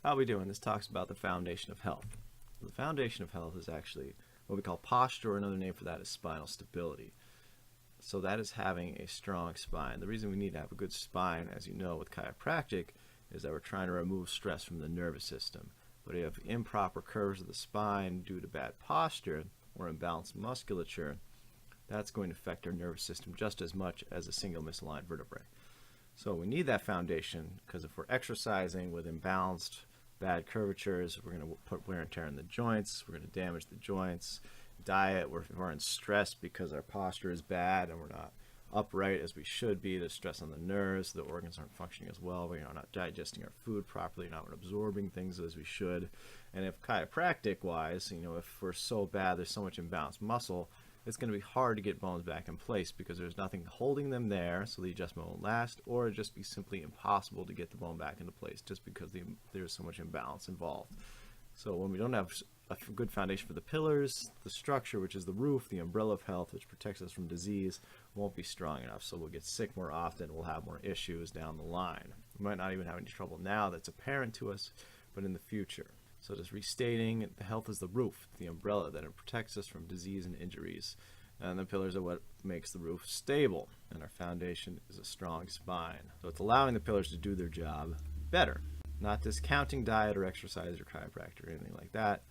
How we doing? This talks about the foundation of health. The foundation of health is actually what we call posture, or another name for that is spinal stability. So that is having a strong spine. The reason we need to have a good spine, as you know, with chiropractic, is that we're trying to remove stress from the nervous system. But if you have improper curves of the spine due to bad posture or imbalanced musculature, that's going to affect our nervous system just as much as a single misaligned vertebrae. So we need that foundation, because if we're exercising with imbalanced, bad curvatures, we're going to put wear and tear in the joints, we're going to damage the joints. Diet, we're in stress because our posture is bad and we're not upright as we should be. There's stress on the nerves, the organs aren't functioning as well, we're not digesting our food properly, not absorbing things as we should. And if chiropractic wise, if we're so bad, there's so much imbalanced muscle, it's going to be hard to get bones back in place because there's nothing holding them there, so the adjustment won't last, or it'd just be simply impossible to get the bone back into place just because there's so much imbalance involved. So when we don't have a good foundation for the pillars, the structure, which is the roof, the umbrella of health, which protects us from disease, won't be strong enough. So we'll get sick more often, we'll have more issues down the line. We might not even have any trouble now that's apparent to us, but in the future. So just restating, the health is the roof, the umbrella, that it protects us from disease and injuries. And the pillars are what makes the roof stable. And our foundation is a strong spine. So it's allowing the pillars to do their job better. Not discounting diet or exercise or chiropractic or anything like that,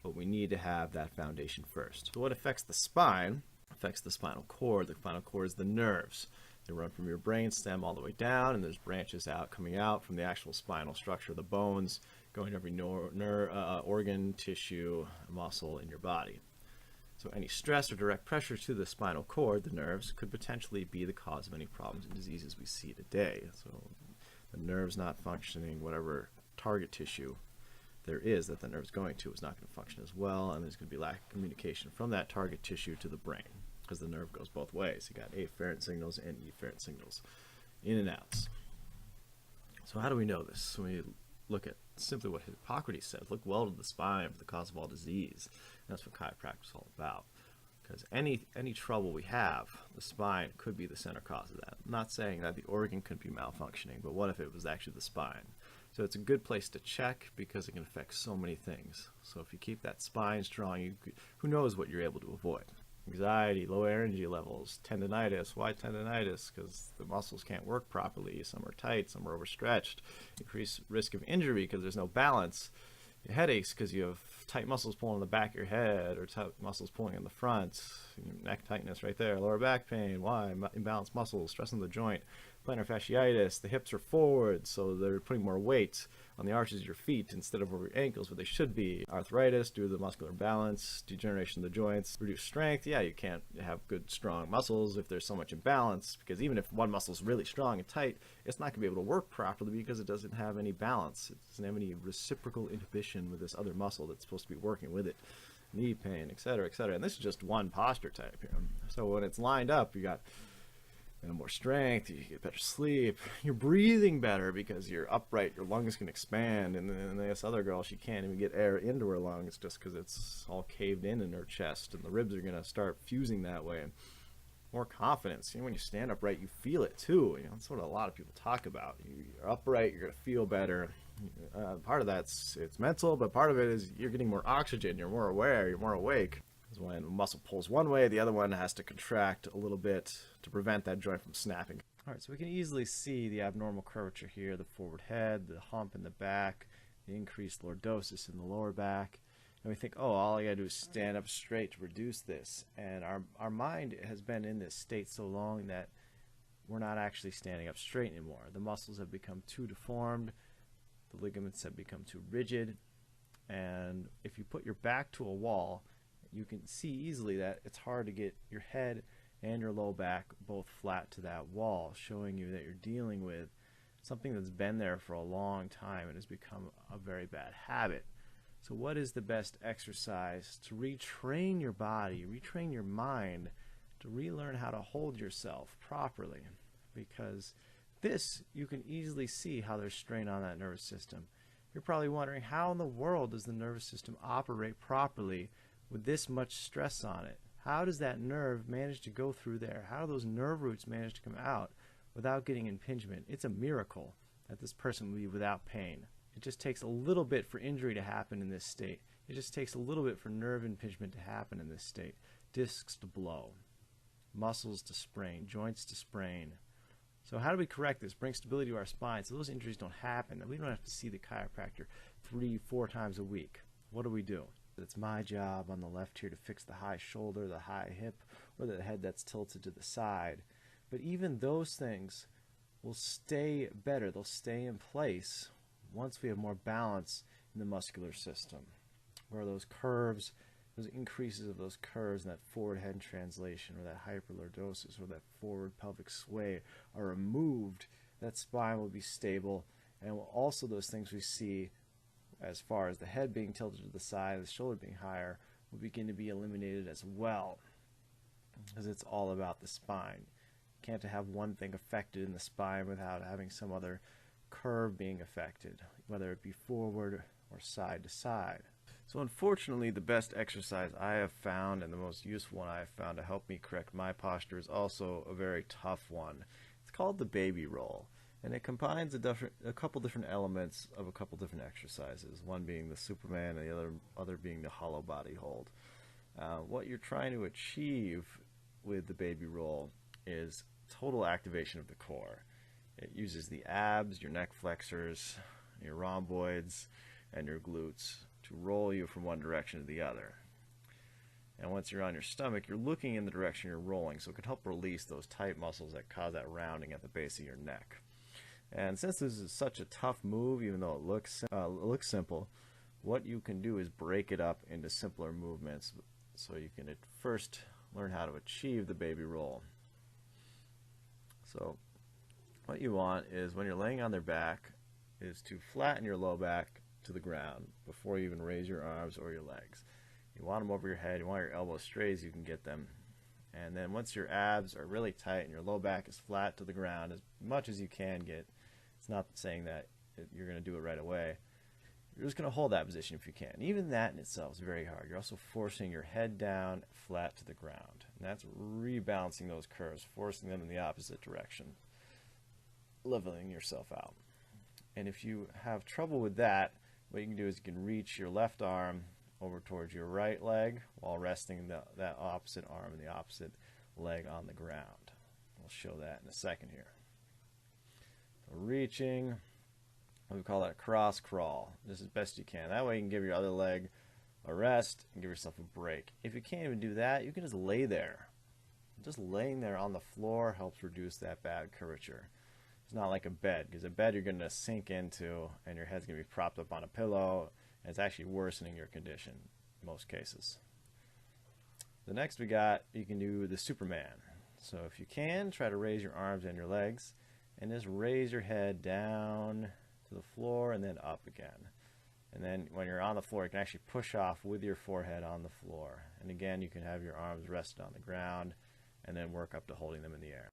but we need to have that foundation first. So what affects the spine affects the spinal cord. The spinal cord is the nerves. They run from your brain stem all the way down, and there's branches coming out from the actual spinal structure, the bones, going to every organ, tissue, muscle in your body. So any stress or direct pressure to the spinal cord, the nerves, could potentially be the cause of any problems and diseases we see today. So the nerve's not functioning, whatever target tissue there is that the nerve's going to is not going to function as well, and there's going to be lack of communication from that target tissue to the brain, because the nerve goes both ways. You got afferent signals and efferent signals, in and outs. So how do we know this? So we look at simply what Hippocrates said: look well to the spine for the cause of all disease. And that's what chiropractic is all about. Because any trouble we have, the spine could be the center cause of that. I'm not saying that the organ could be malfunctioning, but what if it was actually the spine? So it's a good place to check because it can affect so many things. So if you keep that spine strong, who knows what you're able to avoid? Anxiety, low energy levels, tendonitis. Why tendonitis? Because the muscles can't work properly. Some are tight, some are overstretched. Increased risk of injury because there's no balance. Headaches because you have tight muscles pulling in the back of your head, or tight muscles pulling in the front. Neck tightness right there. Lower back pain. Why? Imbalanced muscles, stress on the joint. Plantar fasciitis. The hips are forward, so they're putting more weight on the arches of your feet instead of over your ankles, where they should be. Arthritis due to the muscular imbalance, degeneration of the joints, reduced strength. Yeah, you can't have good, strong muscles if there's so much imbalance, because even if one muscle is really strong and tight, it's not going to be able to work properly because it doesn't have any balance. It doesn't have any reciprocal inhibition with this other muscle that's supposed to be working with it. Knee pain, etc., etc. And this is just one posture type here. So when it's lined up, you got more strength, you get better sleep, you're breathing better because you're upright, your lungs can expand, and then this other girl, she can't even get air into her lungs just because it's all caved in her chest, and the ribs are going to start fusing that way. And more confidence, when you stand upright, you feel it too. That's what a lot of people talk about. You're upright, you're going to feel better. Part of that's it's mental, but part of it is you're getting more oxygen, you're more aware, you're more awake. When a muscle pulls one way, the other one has to contract a little bit to prevent that joint from snapping. All right, so we can easily see the abnormal curvature here, the forward head, the hump in the back, the increased lordosis in the lower back. And we think, oh, all I gotta do is stand up straight to reduce this. And our mind has been in this state so long that we're not actually standing up straight anymore. The muscles have become too deformed, the ligaments have become too rigid, and if you put your back to a wall, you can see easily that it's hard to get your head and your low back both flat to that wall, showing you that you're dealing with something that's been there for a long time and has become a very bad habit. So what is the best exercise to retrain your body, retrain your mind, to relearn how to hold yourself properly? Because this, you can easily see how there's strain on that nervous system. You're probably wondering, how in the world does the nervous system operate properly with this much stress on it? How does that nerve manage to go through there? How do those nerve roots manage to come out without getting impingement? It's a miracle that this person will be without pain. It just takes a little bit for injury to happen in this state. It just takes a little bit for nerve impingement to happen in this state. Discs to blow, muscles to sprain, joints to sprain. So how do we correct this? Bring stability to our spine so those injuries don't happen, and we don't have to see the chiropractor 3-4 times a week. What do we do? It's my job on the left here to fix the high shoulder, the high hip, or the head that's tilted to the side. But even those things will stay better. They'll stay in place once we have more balance in the muscular system, where those curves, those increases of those curves in that forward head translation or that hyperlordosis or that forward pelvic sway are removed. That spine will be stable, and also those things we see as far as the head being tilted to the side, the shoulder being higher, will begin to be eliminated as well, because it's all about the spine. You can't have one thing affected in the spine without having some other curve being affected, whether it be forward or side to side. So unfortunately, the best exercise I have found and the most useful one I have found to help me correct my posture is also a very tough one. It's called the baby roll, and it combines a couple different elements of a couple different exercises, one being the Superman and the other being the hollow body hold. What you're trying to achieve with the baby roll is total activation of the core. It uses the abs, your neck flexors, your rhomboids, and your glutes to roll you from one direction to the other. And once you're on your stomach, you're looking in the direction you're rolling, so it can help release those tight muscles that cause that rounding at the base of your neck. And since this is such a tough move, even though it looks simple, what you can do is break it up into simpler movements so you can at first learn how to achieve the baby roll. So what you want is, when you're laying on their back, is to flatten your low back to the ground before you even raise your arms or your legs. You want them over your head. You want your elbows straight as you can get them. And then once your abs are really tight and your low back is flat to the ground as much as you can get, it's not saying that you're going to do it right away. You're just going to hold that position if you can. Even that in itself is very hard. You're also forcing your head down flat to the ground. And that's rebalancing those curves, forcing them in the opposite direction, leveling yourself out. And if you have trouble with that, what you can do is you can reach your left arm over towards your right leg while resting that opposite arm and the opposite leg on the ground. We'll show that in a second here. So reaching, we call that a cross crawl, just as best you can. That way you can give your other leg a rest and give yourself a break. If you can't even do that, you can just lay there. Just laying there on the floor helps reduce that bad curvature. It's not like a bed, because a bed you're going to sink into and your head's going to be propped up on a pillow, and it's actually worsening your condition in most cases. The next we got, you can do the Superman. So if you can, try to raise your arms and your legs and just raise your head down to the floor and then up again. And then when you're on the floor, you can actually push off with your forehead on the floor. And again, you can have your arms rested on the ground and then work up to holding them in the air.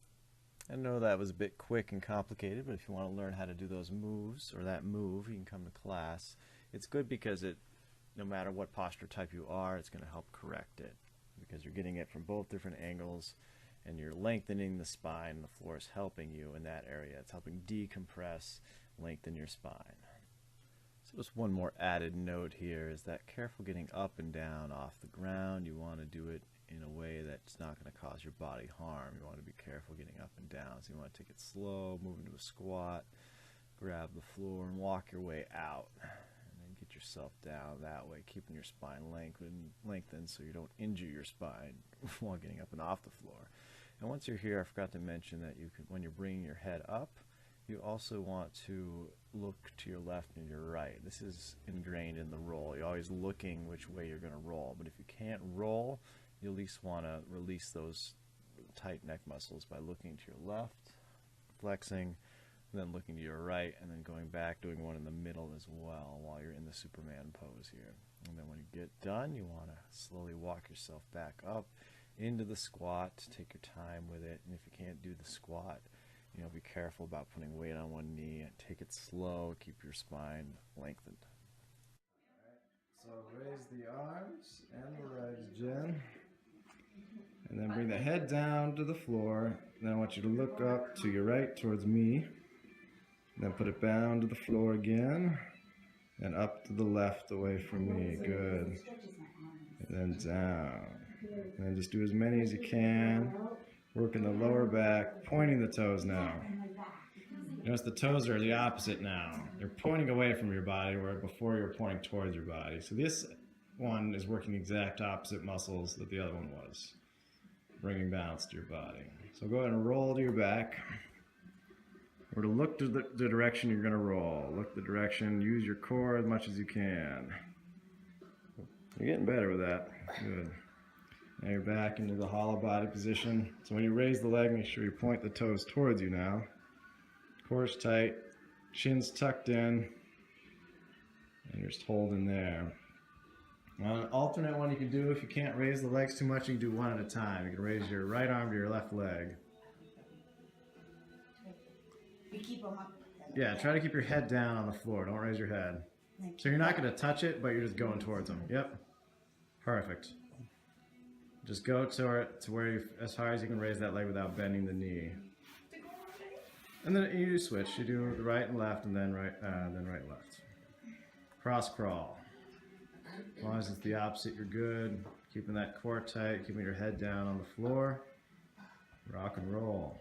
I know that was a bit quick and complicated, but if you want to learn how to do those moves, or that move, you can come to class. It's good because no matter what posture type you are, it's going to help correct it, because you're getting it from both different angles, and you're lengthening the spine, and the floor is helping you in that area. It's helping decompress, lengthen your spine. So just one more added note here is that careful getting up and down off the ground. You want to do it in a way that's not going to cause your body harm. You want to be careful getting up and down. So you want to take it slow, move into a squat, grab the floor, and walk your way out. And then get yourself down that way, keeping your spine lengthened so you don't injure your spine while getting up and off the floor. And once you're here, I forgot to mention that you can, when you're bringing your head up, you also want to look to your left and your right. This is ingrained in the roll. You're always looking which way you're going to roll. But if you can't roll, you at least want to release those tight neck muscles by looking to your left, flexing, and then looking to your right, and then going back, doing one in the middle as well while you're in the Superman pose here. And then when you get done, you want to slowly walk yourself back up into the squat. Take your time with it, and if you can't do the squat, be careful about putting weight on one knee, and take it slow, keep your spine lengthened. So raise the arms and the legs, Jen. And then bring the head down to the floor. Then I want you to look up to your right towards me. And then put it down to the floor again. And up to the left away from me. Good. And then down. And then just do as many as you can. Working the lower back, pointing the toes now. Notice the toes are the opposite now. They're pointing away from your body where before you were pointing towards your body. So this one is working exact opposite muscles that the other one was. Bringing balance to your body. So go ahead and roll to your back. Or to look to the direction you're going to roll. Look the direction, use your core as much as you can. You're getting better with that. Good. Now you're back into the hollow body position. So when you raise the leg, make sure you point the toes towards you now. Core's tight, chin's tucked in, and you're just holding there. Now an alternate one you can do if you can't raise the legs too much, you can do one at a time. You can raise your right arm to your left leg. We keep them up. Yeah, try to keep your head down on the floor. Don't raise your head. So you're not going to touch it, but you're just going towards them. Yep. Perfect. Just go to where you, as far as you can raise that leg without bending the knee. And then you do switch. You do the right and left, and then right and left. Cross crawl. As long as it's the opposite, you're good. Keeping that core tight, keeping your head down on the floor. Rock and roll.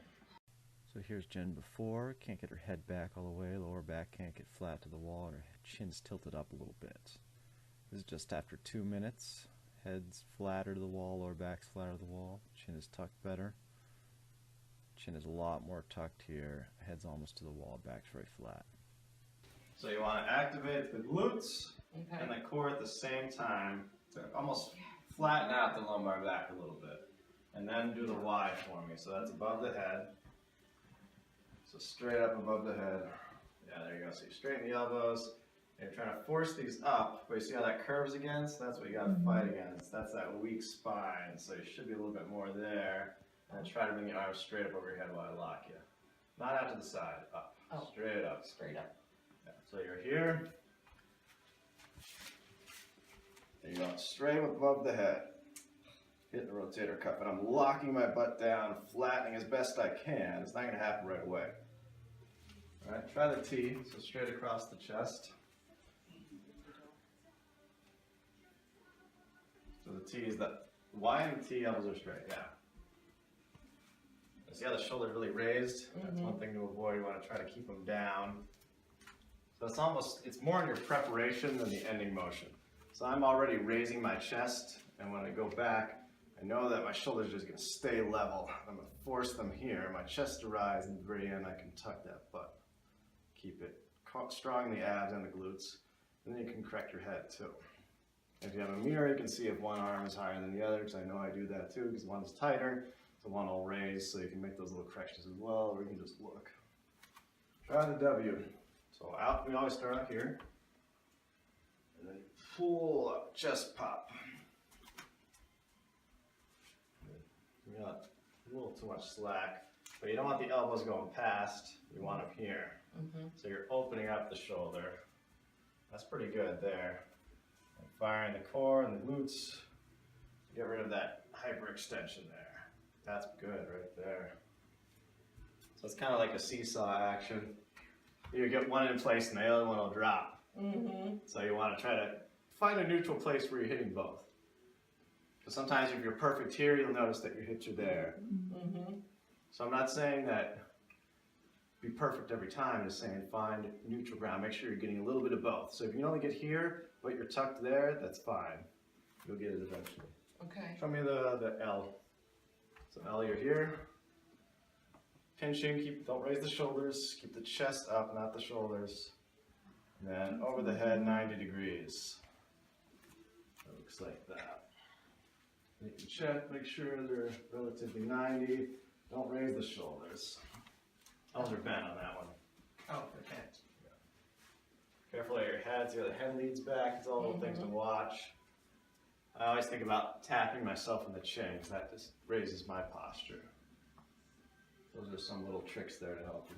So here's Jen before. Can't get her head back all the way. Lower back can't get flat to the wall, and her chin's tilted up a little bit. This is just after 2 minutes. Head's flatter to the wall, lower back's flatter to the wall. Chin is tucked better. Chin is a lot more tucked here. Head's almost to the wall, back's very flat. So you want to activate the glutes and the core at the same time to almost flatten out the lumbar back a little bit. And then do the Y for me. So that's above the head. So straight up above the head. Yeah, there you go. So you straighten the elbows. And you're trying to force these up. But you see how that curves again? So that's what you got to fight against. That's that weak spine. So you should be a little bit more there. And try to bring your arms straight up over your head while I lock you. Not out to the side. Up. Oh. Straight up. Straight up. Yeah. So you're here. And you're going straight above the head. Hit the rotator cuff. And I'm locking my butt down, flattening as best I can. It's not going to happen right away. Alright, try the T. So straight across the chest. So the T is the Y and T, elbows are straight, yeah. See how the shoulder's really raised? That's one thing to avoid. You want to try to keep them down. So it's more in your preparation than the ending motion. So I'm already raising my chest, and when I go back, I know that my shoulder's just going to stay level. I'm going to force them here, my chest to rise, and at the very end I can tuck that butt. Keep it strong in the abs and the glutes. And then you can correct your head too. If you have a mirror, you can see if one arm is higher than the other, because I know I do that too, because one's tighter. So one will raise, so you can make those little corrections as well, or you can just look. Try the W. So out, we always start out here. And then pull up, chest pop. You got a little too much slack, but you don't want the elbows going past, you want them here. So you're opening up the shoulder. That's pretty good there. And firing the core and the glutes. Get rid of that hyperextension there. That's good right there. So it's kind of like a seesaw action. You get one in place and the other one will drop. So you want to try to find a neutral place where you're hitting both. Because sometimes if you're perfect here, you'll notice that your hips are there. So I'm not saying that be perfect every time, I'm just saying find neutral ground. Make sure you're getting a little bit of both. So if you can only get here, but you're tucked there, that's fine. You'll get it eventually. Okay. Show me the L. So L, you're here. Pinching, don't raise the shoulders. Keep the chest up, not the shoulders. And then over the head, 90 degrees. It looks like that. You can check, make sure they're relatively 90. Don't raise the shoulders. Elbows are bent on that one. Oh, okay. Yeah. Careful of your head. See how the head leads back. It's all little things to watch. I always think about tapping myself in the chin because that just raises my posture. Those are some little tricks there to help you.